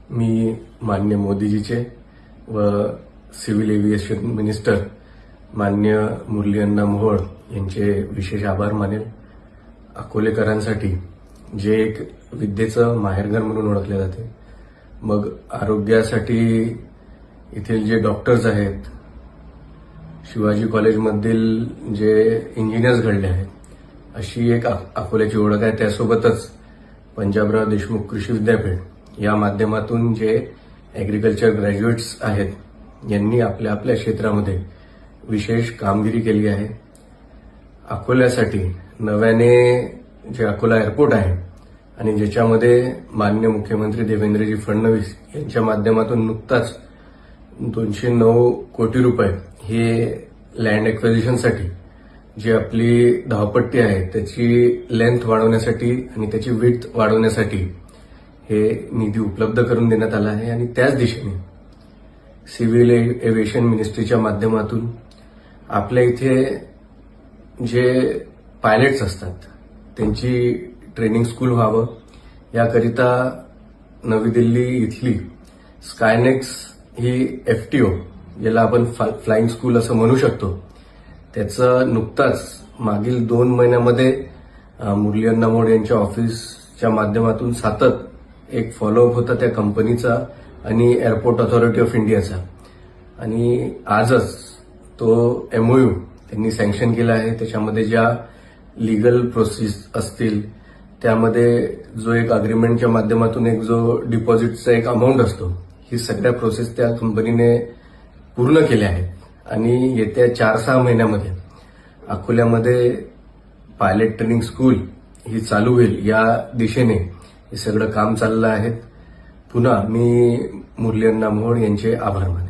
मी माननीय मोदीजीचे व civil aviation minister माननीय मुरली अण्णा मोहोळ यांचे विशेष आभार मानेल. अकोलेकरांसाठी जे एक विद्येचं माहेरघर म्हणून ओळखले जाते, मग आरोग्यासाठी येथील जे डॉक्टर्स आहेत, शिवाजी कॉलेजमधील जे इंजिनियर्स घडले आहेत, अशी एक अकोल्याची ओळख आहे. त्यासोबतच पंजाबराव देशमुख कृषी विद्यापीठ या माध्यमातून जे ॲग्रिकल्चर ग्रॅज्युएट्स आहेत, यांनी आपल्या आपल्या क्षेत्रामध्ये विशेष कामगिरी केली आहे. अकोल्यासाठी नव्याने जे अकोला एअरपोर्ट आहे आणि ज्याच्यामध्ये माननीय मुख्यमंत्री देवेंद्रजी फडणवीस यांच्या माध्यमातून नुकताच 209 कोटी रुपये हे लँड एक्विजिशनसाठी जी आपली धावपट्टी आहे त्याची लेंथ वाढवण्यासाठी आणि त्याची विड्थ वाढवण्यासाठी हे निधी उपलब्ध करून देण्यात आला आहे. आणि त्याच दिशेने सिव्हिल एव्हिएशन मिनिस्ट्रीच्या माध्यमातून आपल्या इथे जे पायलट्स असतात त्यांची ट्रेनिंग स्कूल व्हावं याकरिता नवी दिल्ली इथली स्कायनेक्स ही FTO, ज्याला आपण फ्लाइंग स्कूल असं म्हणू शकतो, त्याचं नुकताच मागील 2 महिन्यामध्ये मुरली अण्णा मोहोळ यांच्या ऑफिसच्या माध्यमातून सातत एक फॉलोअप होता त्या कंपनीचा आणि एअरपोर्ट ऑथॉरिटी ऑफ इंडियाचा. आणि आजच तो MOU त्यांनी सँक्शन केला आहे. त्याच्यामध्ये ज्या लीगल प्रोसेस असतील त्यामध्ये जो एक अग्रीमेंटच्या माध्यमातून एक जो डिपॉझिटचा एक अमाऊंट असतो, ही सगळ्या प्रोसेस त्या कंपनीने पूर्ण केल्या आहेत. आणि येत्या 4-6 महिन्यामध्ये अकोल्यामध्ये पायलट ट्रेनिंग स्कूल ही चालू होईल या दिशेने हे सगळं काम चाललं आहे. पुन्हा मी मुरली अण्णा मोहोळ यांचे आभार मानेन.